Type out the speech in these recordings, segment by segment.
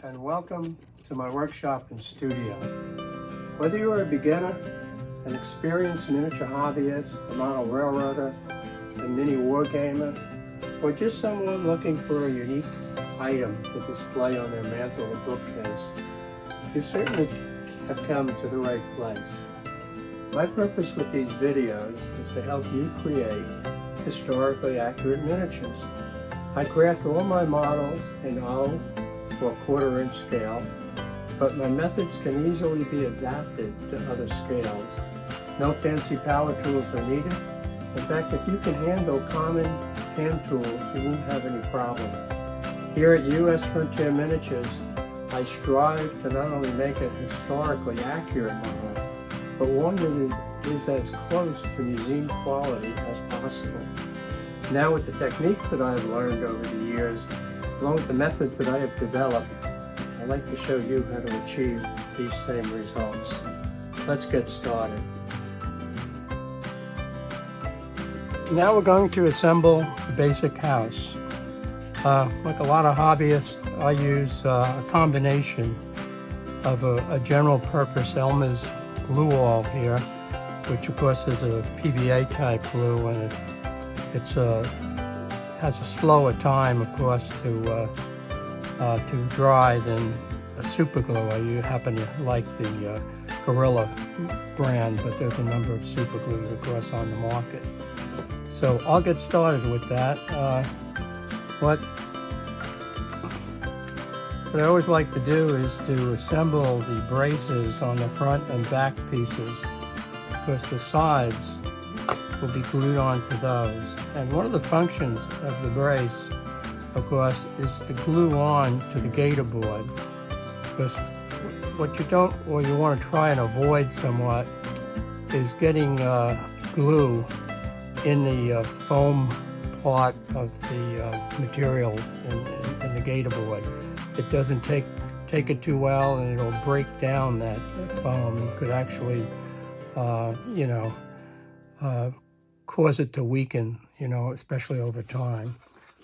and welcome to my workshop and studio. Whether you're a beginner, an experienced miniature hobbyist, a model railroader, a mini wargamer, or just someone looking for a unique item to display on their mantle or bookcase, you certainly have come to the right place. My purpose with these videos is to help you create historically accurate miniatures. I craft all my models in O or 1/4 inch scale, but my methods can easily be adapted to other scales. No fancy power tools are needed. In fact, if you can handle common hand tools, you won't have any problem. Here at US Frontier Miniatures, I strive to not only make a historically accurate model, but one that is as close to museum quality as possible. Now with the techniques that I've learned over the years, along with the methods that I have developed, I'd like to show you how to achieve these same results. Let's get started. Now we're going to assemble the basic house. Like a lot of hobbyists, I use a combination of a general purpose Elmer's glue all here, which of course is a PVA type glue, and it has a slower time, of course, to dry than a super glue. I happen to like the Gorilla brand, but there's a number of super glues, of course, on the market. So I'll get started with that. What I always like to do is to assemble the braces on the front and back pieces, because the sides will be glued onto those. And one of the functions of the brace, of course, is to glue on to the gator board, because what you don't, or you want to try and avoid somewhat, is getting glue in the foam part of the material in the gator board. It doesn't take it too well, and it'll break down that foam. It could actually, cause it to weaken, especially over time.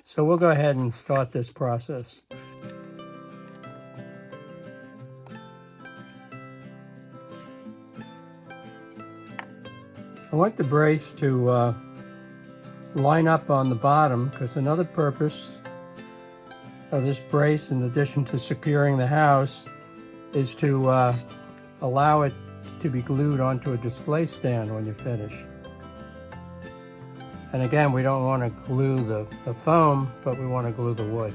So we'll go ahead and start this process. I want the brace to line up on the bottom, because another purpose of this brace, in addition to securing the house, is to allow it to be glued onto a display stand when you finish. And again, we don't want to glue the foam, but we want to glue the wood.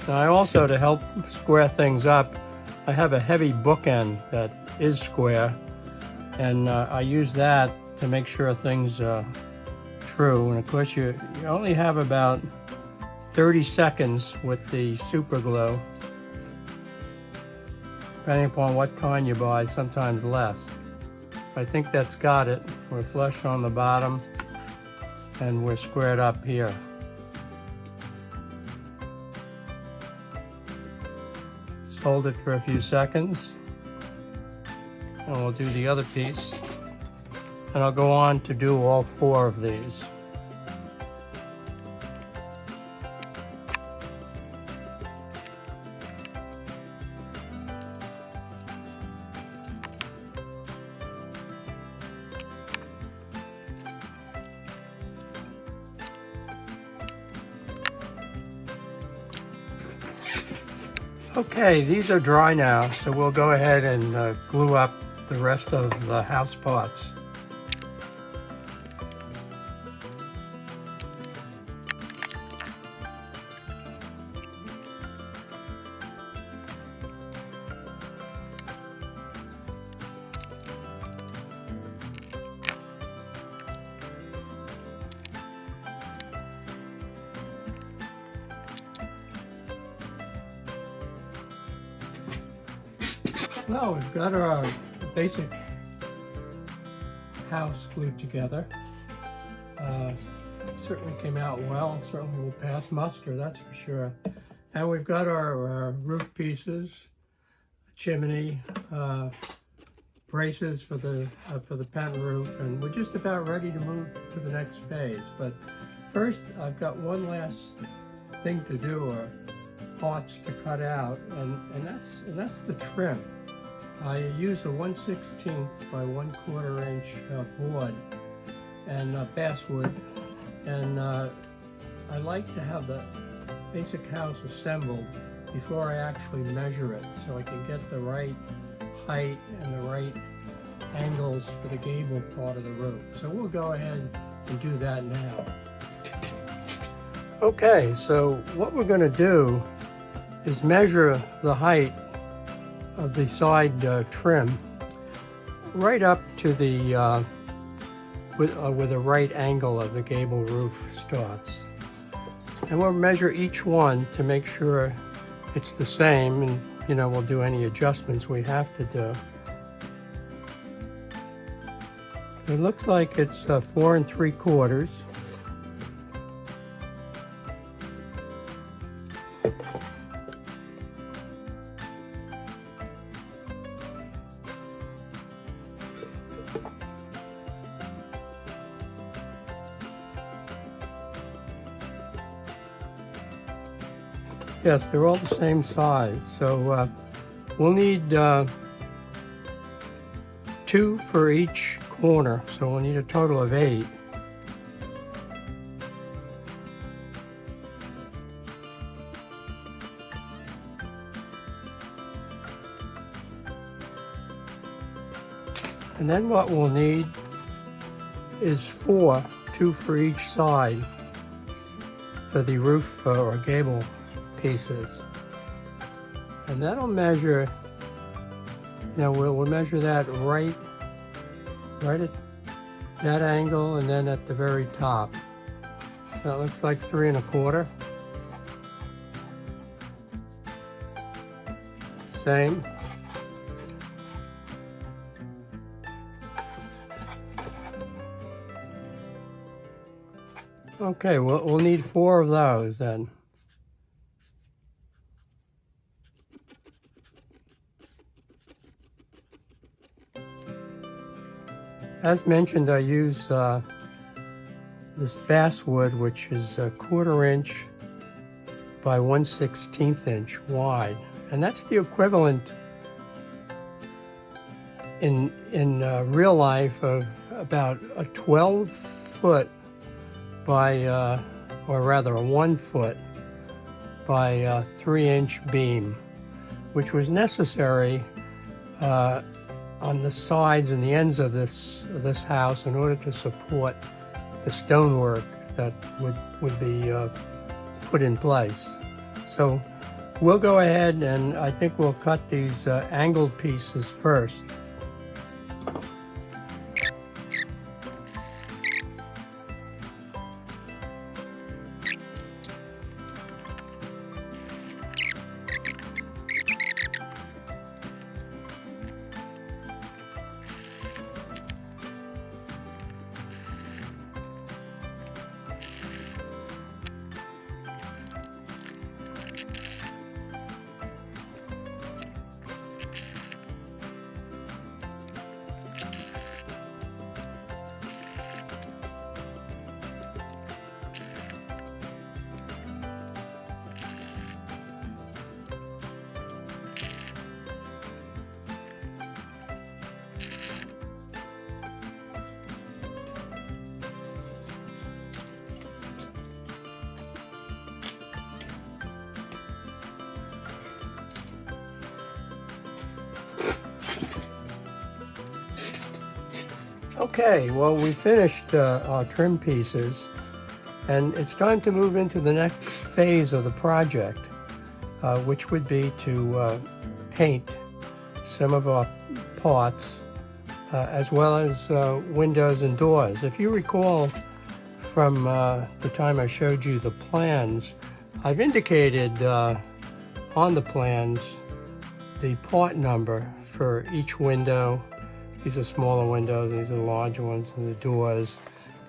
Now I also, to help square things up, I have a heavy bookend that is square, and I use that to make sure things are true. And of course you only have about 30 seconds with the super glue, depending upon what kind you buy, sometimes less. I think that's got it. We're flush on the bottom and we're squared up here. Just hold it for a few seconds and we'll do the other piece. And I'll go on to do all 4 of these. Okay, these are dry now, so we'll go ahead and glue up the rest of the house parts. Well, we've got our basic house glued together. Certainly came out well, certainly will pass muster, that's for sure. And we've got our roof pieces, chimney, braces for the pent roof, and we're just about ready to move to the next phase. But first I've got one last thing to do, or parts to cut out, and that's the trim. I use a 1/16 by 1/4 inch board and basswood, and I like to have the basic house assembled before I actually measure it, so I can get the right height and the right angles for the gable part of the roof. So we'll go ahead and do that now. Okay, so what we're going to do is measure the height of the side trim right up to the where the right angle of the gable roof starts. And we'll measure each one to make sure it's the same, and you know, we'll do any adjustments we have to do. It looks like it's 4 3/4. Yes, they're all the same size, so we'll need 2 for each corner, so we'll need a total of 8. And then what we'll need is 4, 2 for each side for the roof or gable pieces. And that'll measure, you know, we'll measure that right at that angle, and then at the very top. That looks like 3 1/4. Same. Okay, we'll need 4 of those then. As mentioned, I use this basswood, which is 1/4 inch by 1/16 inch wide, and that's the equivalent in real life of about a 12-foot by, or rather a 1 foot by 3-inch beam, which was necessary on the sides and the ends of this house in order to support the stonework that would be put in place. So we'll go ahead, and I think we'll cut these angled pieces first. Okay, well, we finished our trim pieces, and it's time to move into the next phase of the project, which would be to paint some of our parts, as well as windows and doors. If you recall from the time I showed you the plans, I've indicated on the plans the part number for each window. These are smaller windows, these are larger ones, and the doors,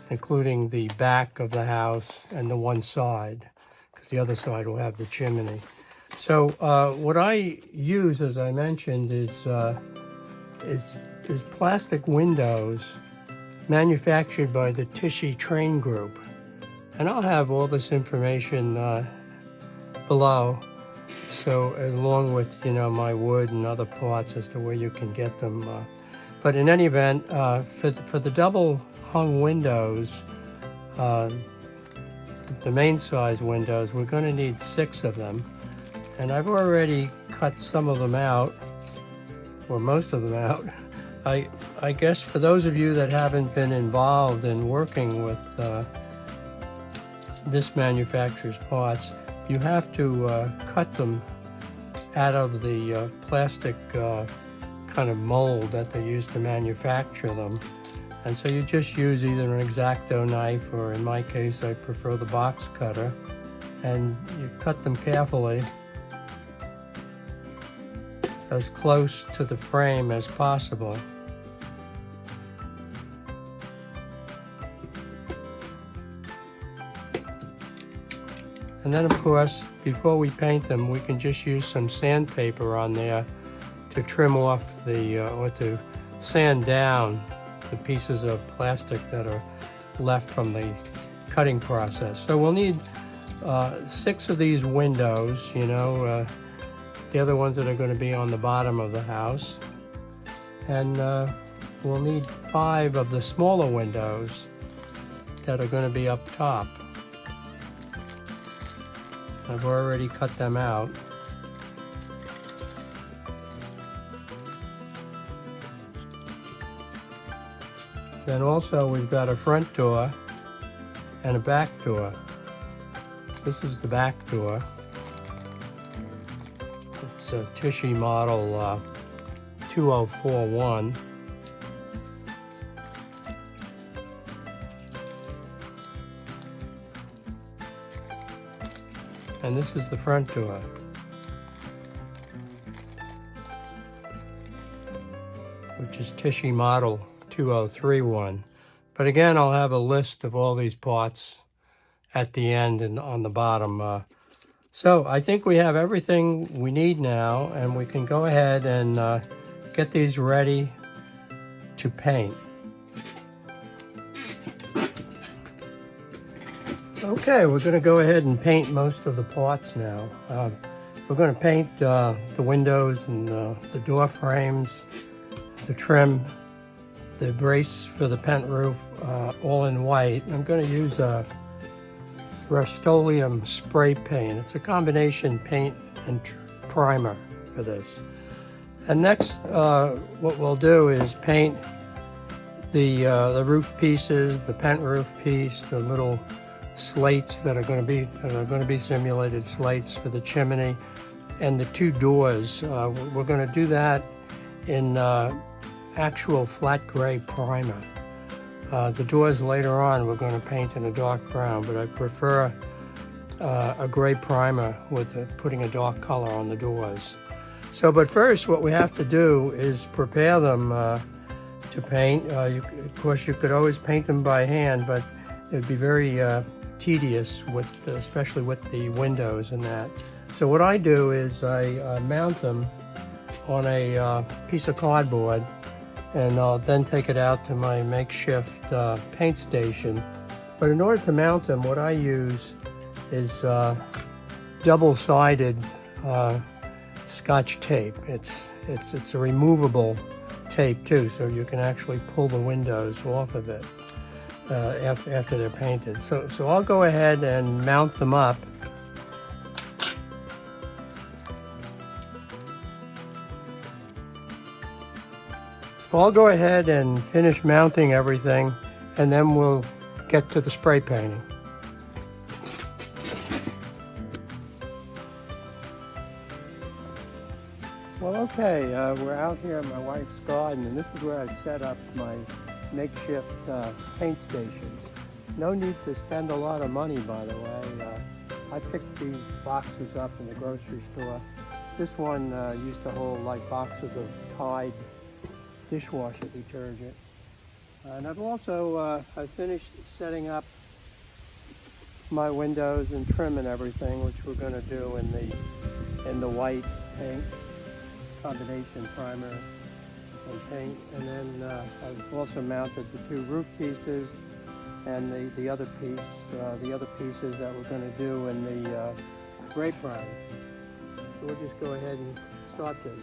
including the back of the house and the one side, because the other side will have the chimney. So what I use, as I mentioned, is plastic windows manufactured by the Tichy Train Group. And I'll have all this information below, so along with, you know, my wood and other parts as to where you can get them. But in any event, for the double hung windows, the main size windows, we're going to need 6 of them. And I've already cut some of them out, or most of them out. I guess for those of you that haven't been involved in working with this manufacturer's parts, you have to cut them out of the plastic kind of mold that they use to manufacture them. And so you just use either an X-Acto knife, or in my case I prefer the box cutter, and you cut them carefully as close to the frame as possible. And then of course, before we paint them, we can just use some sandpaper on there to trim off the, or to sand down the pieces of plastic that are left from the cutting process. So we'll need 6 of these windows, you know, they're the ones that are going to be on the bottom of the house. And we'll need 5 of the smaller windows that are going to be up top. I've already cut them out. Then also we've got a front door and a back door. This is the back door. It's a Tichy model 2041. And this is the front door. Which is Tichy model 2031. But again, I'll have a list of all these parts at the end and on the bottom. So I think we have everything we need now, and we can go ahead and get these ready to paint. Okay, we're going to go ahead and paint most of the parts now. We're going to paint the windows and the door frames, the trim, the brace for the pent roof, all in white. I'm going to use a Rust-Oleum spray paint. It's a combination paint and primer for this. And next, what we'll do is paint the roof pieces, the pent roof piece, the little slates that are going to be simulated slates for the chimney, and the 2 doors. We're going to do that in actual flat gray primer. The doors later on we're going to paint in a dark brown, but I prefer a gray primer with putting a dark color on the doors. So, but first what we have to do is prepare them to paint. Of course, you could always paint them by hand, but it would be very tedious, especially with the windows and that. So what I do is I mount them on a piece of cardboard, and I'll then take it out to my makeshift paint station. But in order to mount them, what I use is double-sided Scotch tape. It's a removable tape too, so you can actually pull the windows off of it after they're painted. So I'll go ahead and mount them up. So I'll go ahead and finish mounting everything, and then we'll get to the spray painting. Well, okay, we're out here in my wife's garden, and this is where I've set up my makeshift paint stations. No need to spend a lot of money, by the way. I picked these boxes up in the grocery store. This one used to hold like boxes of Tide dishwasher detergent. And I've also I finished setting up my windows and trim and everything, which we're going to do in the white paint, combination primer and paint. And then I've also mounted the 2 roof pieces and the other piece, the other pieces that we're going to do in the gray primer. So we'll just go ahead and start this.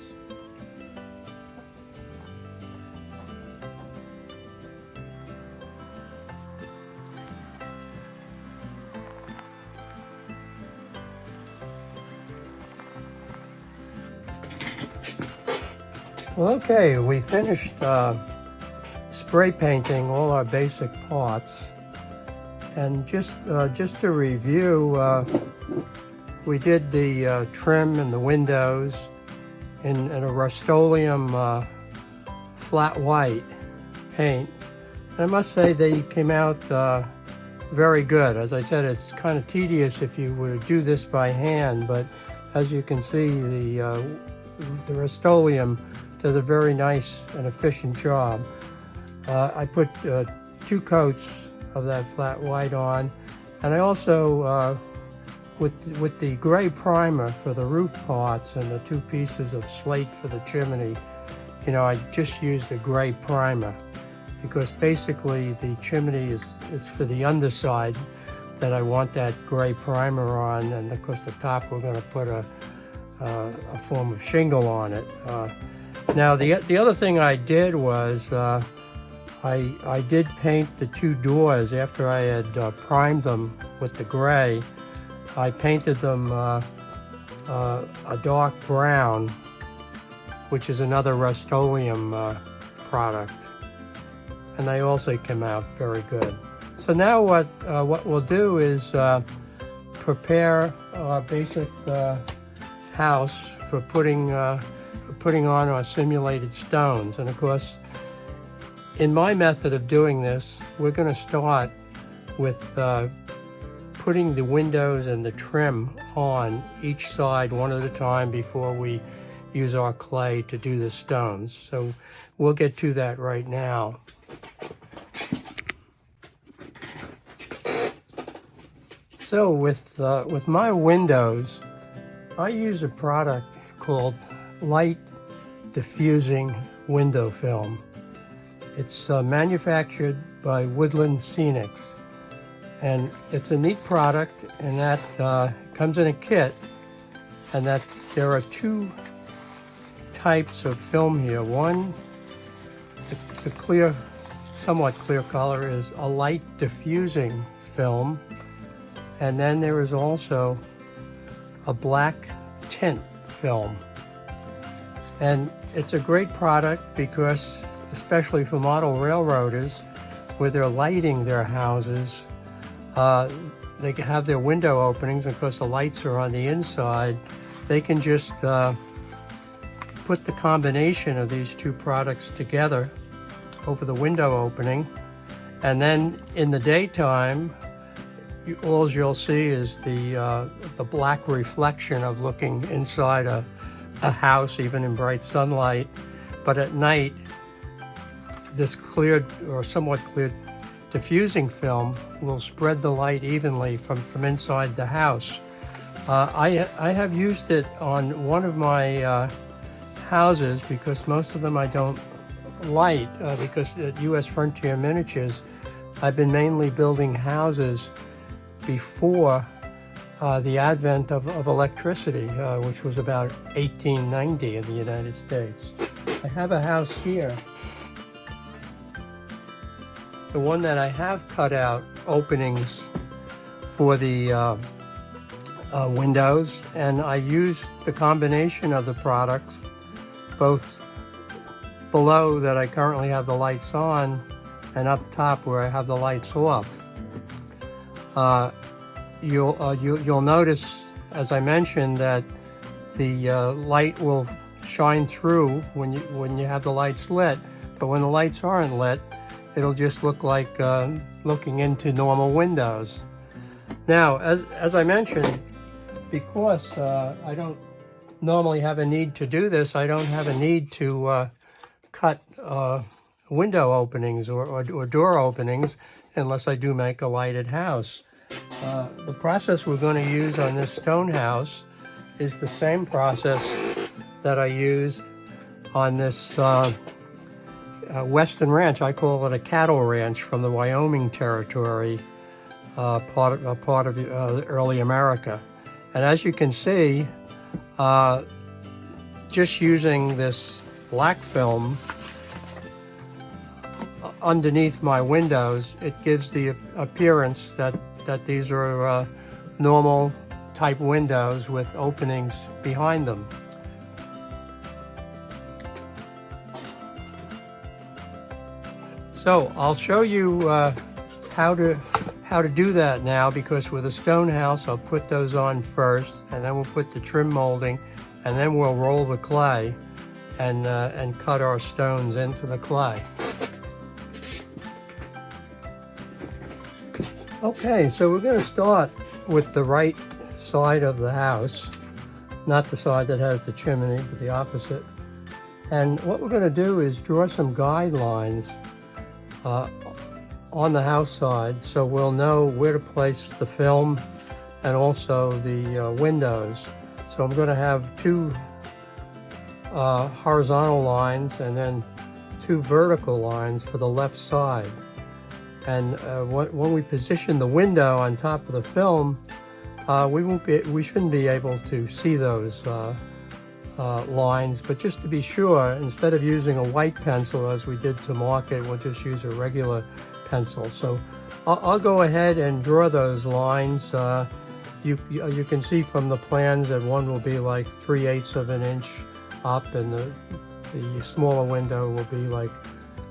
Well, okay, we finished spray painting all our basic parts, and just to review, we did the trim and the windows in a Rust-Oleum flat white paint. And I must say they came out very good. As I said, it's kind of tedious if you were to do this by hand, but as you can see, the Rust-Oleum does a very nice and efficient job. I put 2 coats of that flat white on, and I also, with the gray primer for the roof parts and the 2 pieces of slate for the chimney, you know, I just used a gray primer because basically the chimney is for the underside that I want that gray primer on, and of course the top we're going to put a form of shingle on it. Now the other thing I did was I did paint the 2 doors after I had primed them with the gray. I painted them a dark brown, which is another Rust-Oleum product, and they also came out very good. So now what we'll do is prepare our basic house for putting on our simulated stones. And of course, in my method of doing this, we're going to start with putting the windows and the trim on each side one at a time before we use our clay to do the stones. So we'll get to that right now. So with my windows, I use a product called light diffusing window film. It's manufactured by Woodland Scenics, and it's a neat product in that comes in a kit, and that there are 2 types of film here. One, the clear, somewhat clear color, is a light diffusing film, and then there is also a black tint film. And it's a great product because, especially for model railroaders, where they're lighting their houses, they can have their window openings, and of course the lights are on the inside. They can just put the combination of these 2 products together over the window opening, and then in the daytime, all you'll see is the black reflection of looking inside a house, even in bright sunlight. But at night, this cleared or somewhat cleared diffusing film will spread the light evenly from inside the house. I have used it on one of my houses because most of them I don't light because at U.S. Frontier Miniatures, I've been mainly building houses before the advent of electricity, which was about 1890 in the United States. I have a house here, the one that I have cut out openings for the windows, and I used the combination of the products, both below that I currently have the lights on, and up top where I have the lights off. You'll notice, as I mentioned, that the light will shine through when you have the lights lit, but when the lights aren't lit, it'll just look like looking into normal windows. Now, as I mentioned, because I don't normally have a need to do this, I don't have a need to cut window openings or door openings unless I do make a lighted house. The process we're going to use on this stone house is the same process that I used on this Western ranch. I call it a cattle ranch from the Wyoming Territory, part of early America. And as you can see, just using this black film underneath my windows, it gives the appearance that these are normal type windows with openings behind them. So I'll show you how to do that now, because with a stone house I'll put those on first, and then we'll put the trim molding, and then we'll roll the clay and cut our stones into the clay. Okay, so we're going to start with the right side of the house, not the side that has the chimney, but the opposite. And what we're going to do is draw some guidelines on the house side, so we'll know where to place the film and also the windows. So I'm going to have two horizontal lines and then two vertical lines for the left side. And when we position the window on top of the film, we shouldn't be able to see those lines, but just to be sure, instead of using a white pencil as we did to mark it, we'll just use a regular pencil. So I'll go ahead and draw those lines. You can see from the plans that one will be like 3/8 of an inch up, and the smaller window will be like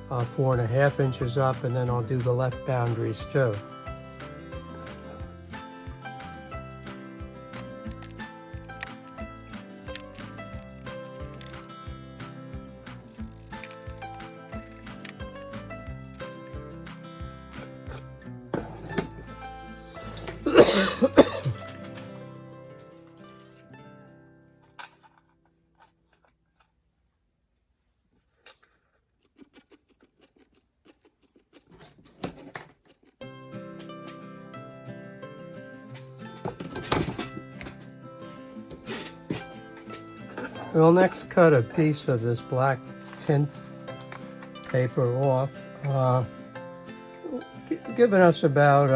4.5 inches up, and then I'll do the left boundaries too. We'll next cut a piece of this black tint paper off, giving us about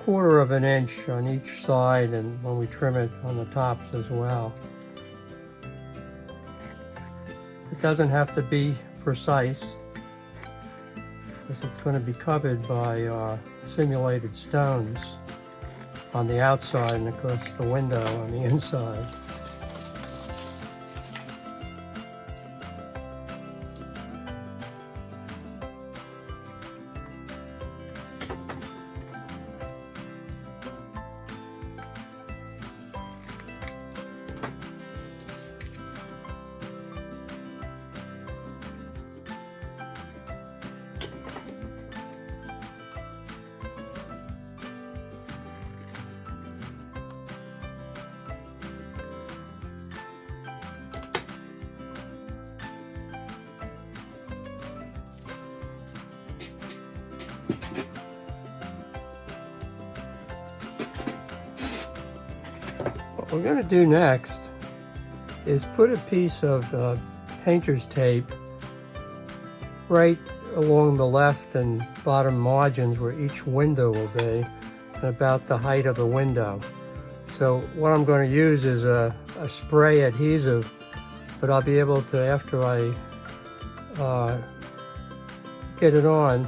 1/4 of an inch on each side, and when we trim it on the tops as well. It doesn't have to be precise, because it's going to be covered by simulated stones on the outside, and of course the window on the inside. What we're going to do next is put a piece of painter's tape right along the left and bottom margins where each window will be, and about the height of the window. So what I'm going to use is a spray adhesive, but I'll be able to, after I get it on,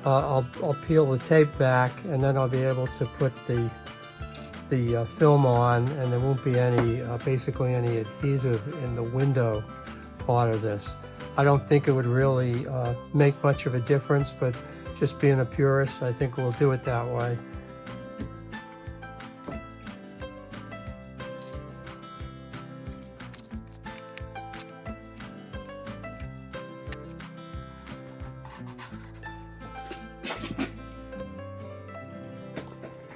I'll peel the tape back, and then I'll be able to put the film on, and there won't be any basically any adhesive in the window part of this. I don't think it would really make much of a difference, but just being a purist, I think we'll do it that way.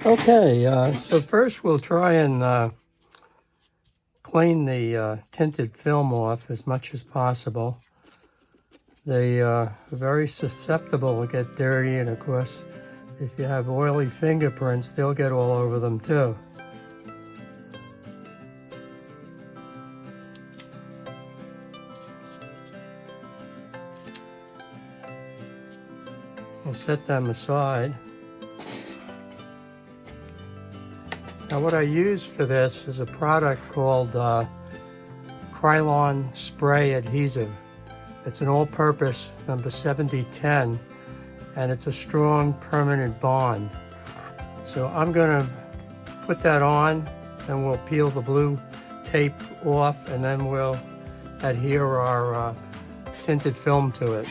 Okay, so first we'll try and clean the tinted film off as much as possible. They are very susceptible to get dirty, and of course, if you have oily fingerprints, they'll get all over them too. We'll set them aside. Now what I use for this is a product called Krylon Spray Adhesive. It's an all-purpose number 7010, and it's a strong permanent bond. So I'm going to put that on, and we'll peel the blue tape off, and then we'll adhere our tinted film to it.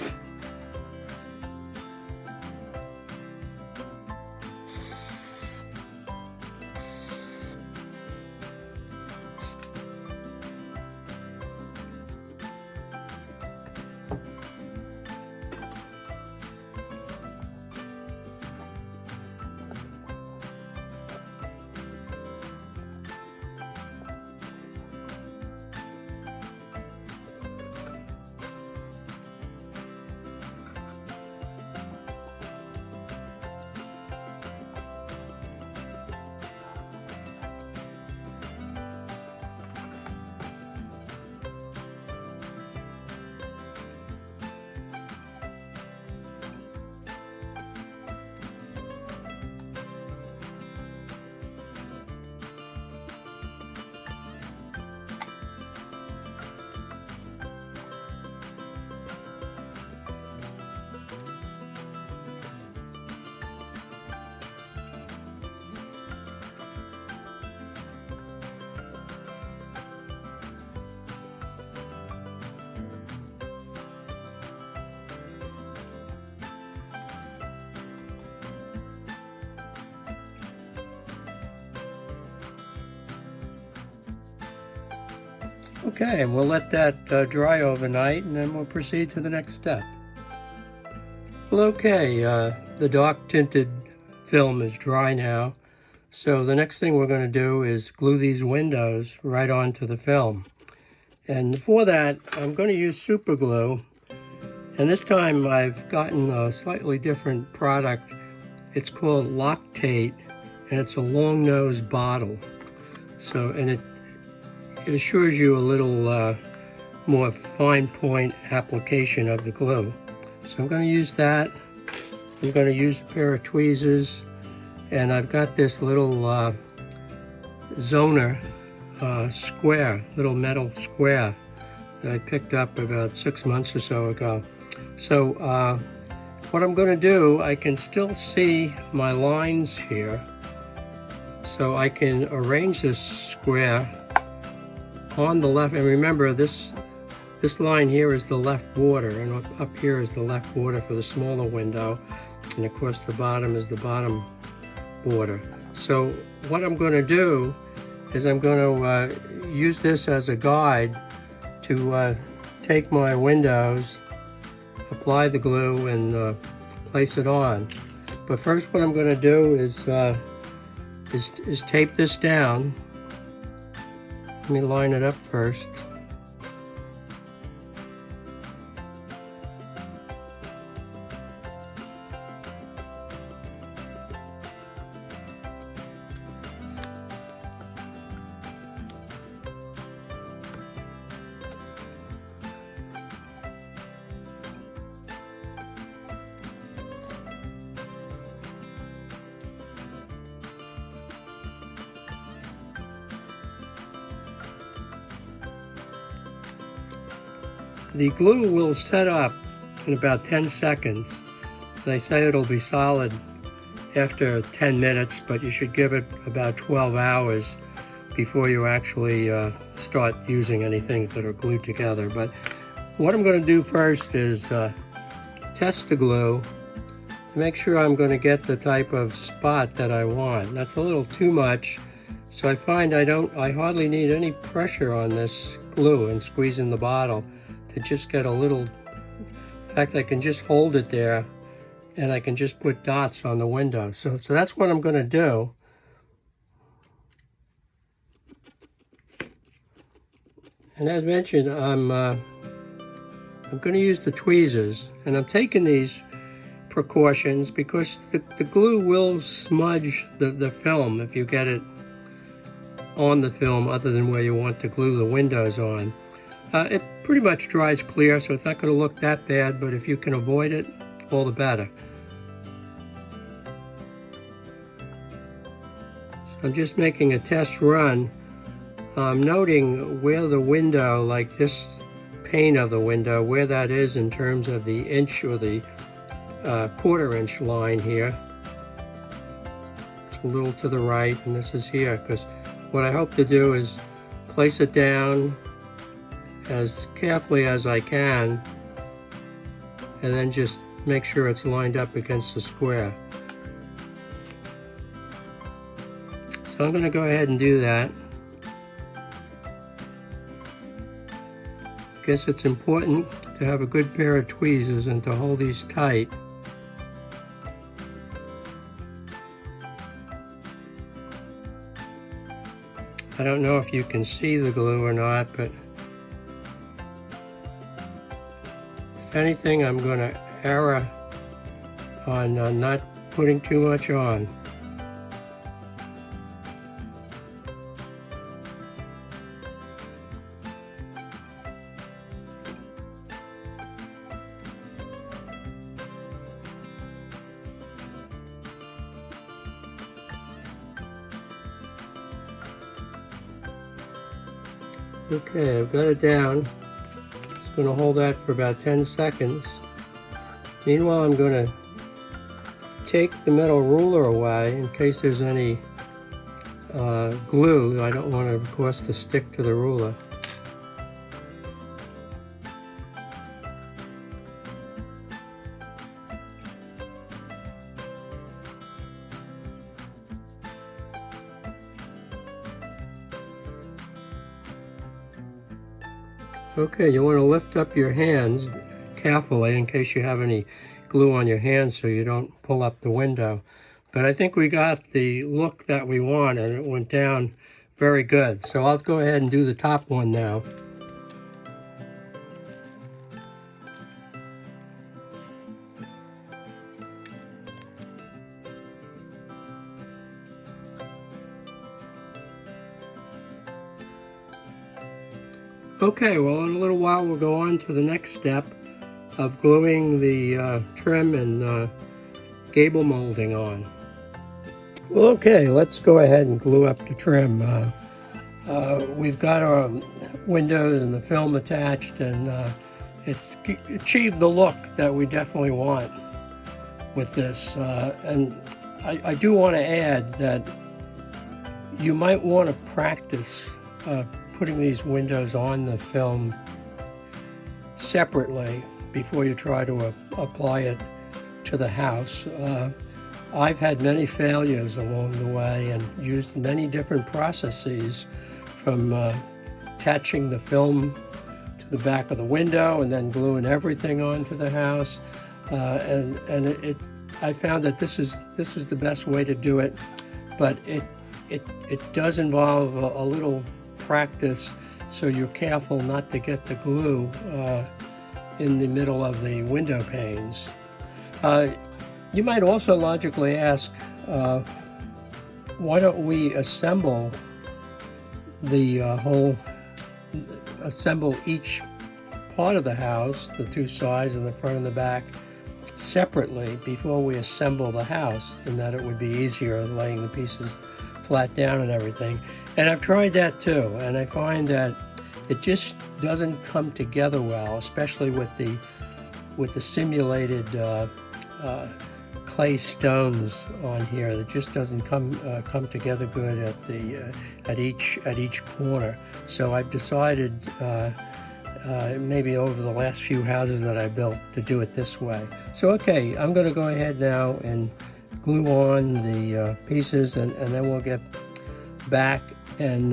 Okay, and we'll let that dry overnight, and then we'll proceed to the next step. Well, okay, the dark tinted film is dry now, so the next thing we're going to do is glue these windows right onto the film. And for that, I'm going to use super glue, and this time I've gotten a slightly different product. It's called Loctate, and it's a long nose bottle. So, and it assures you a little more fine point application of the glue. So I'm going to use that. I'm going to use a pair of tweezers, and I've got this little zoner square, little metal square that I picked up about 6 months or so ago. So what I'm going to do, I can still see my lines here, so I can arrange this square on the left. And remember, this line here is the left border, and up here is the left border for the smaller window, and of course the bottom is the bottom border. So what I'm going to do is I'm going to use this as a guide to take my windows, apply the glue, and place it on. But first, what I'm going to do is tape this down. Let me line it up first. The glue will set up in about 10 seconds. They say it'll be solid after 10 minutes, but you should give it about 12 hours before you actually start using anything that are glued together. But what I'm going to do first is test the glue to make sure I'm going to get the type of spot that I want. That's a little too much, so I find I hardly need any pressure on this glue and squeezing the bottle to just get a little. In fact, I can just hold it there and I can just put dots on the window. So that's what I'm going to do. And as mentioned, I'm going to use the tweezers, and I'm taking these precautions because the glue will smudge the film if you get it on the film other than where you want to glue the windows on. It pretty much dries clear, so it's not going to look that bad, but if you can avoid it, all the better. I'm just making a test run. I'm noting where the window, like this pane of the window, where that is in terms of the inch or the quarter-inch line here. It's a little to the right, and this is here, because what I hope to do is place it down as carefully as I can, and then just make sure it's lined up against the square. So I'm going to go ahead and do that. I guess it's important to have a good pair of tweezers and to hold these tight. I don't know if you can see the glue or not, but if anything, I'm going to err on not putting too much on. Okay, I've got it down. Just going to hold that for about 10 seconds. Meanwhile, I'm going to take the metal ruler away in case there's any glue. I don't want it, of course, to stick to the ruler. Okay, you want to lift up your hands carefully in case you have any glue on your hands so you don't pull up the window. But I think we got the look that we want, and it went down very good. So I'll go ahead and do the top one now. Okay, well, in a little while we'll go on to the next step of gluing the trim and gable molding on. Well, okay, let's go ahead and glue up the trim. We've got our windows and the film attached, and it's achieved the look that we definitely want with this. And I do want to add that you might want to practice putting these windows on the film separately before you try to apply it to the house. I've had many failures along the way and used many different processes, from attaching the film to the back of the window and then gluing everything onto the house. I found that this is the best way to do it, but it does involve a little practice, so you're careful not to get the glue in the middle of the window panes. You might also logically ask, why don't we assemble each part of the house, the two sides and the front and the back, separately before we assemble the house, and that it would be easier laying the pieces flat down and everything. And I've tried that too, and I find that it just doesn't come together well, especially with the simulated clay stones on here. It just doesn't come together good at each corner. So I've decided, maybe over the last few houses that I built, to do it this way. So okay, I'm going to go ahead now and glue on the pieces, and then we'll get back and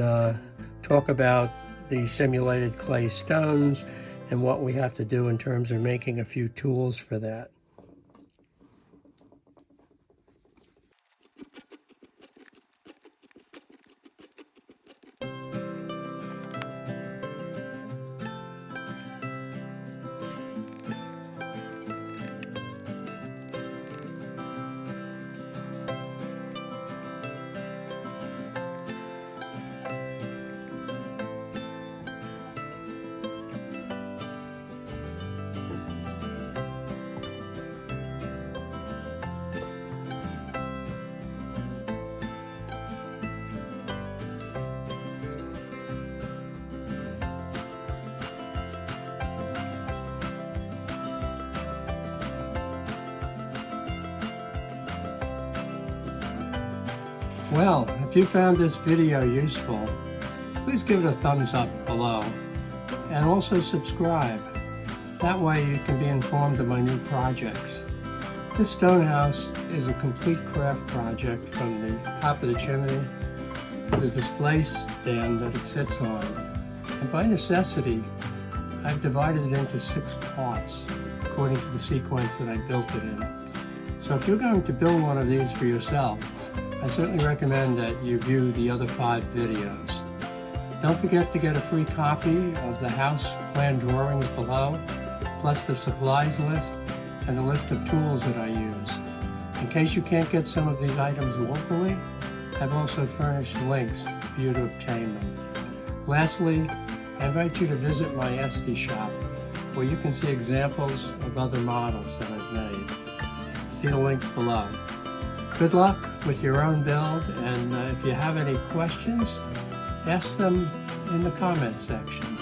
talk about the simulated clay stones and what we have to do in terms of making a few tools for that. Well, if you found this video useful, please give it a thumbs up below and also subscribe. That way you can be informed of my new projects. This stone house is a complete craft project from the top of the chimney to the display stand that it sits on. And by necessity, I've divided it into 6 parts according to the sequence that I built it in. So if you're going to build one of these for yourself, I certainly recommend that you view the other 5 videos. Don't forget to get a free copy of the house plan drawings below, plus the supplies list and the list of tools that I use. In case you can't get some of these items locally, I've also furnished links for you to obtain them. Lastly, I invite you to visit my Etsy shop, where you can see examples of other models that I've made. See the link below. Good luck with your own build, and if you have any questions, ask them in the comment section.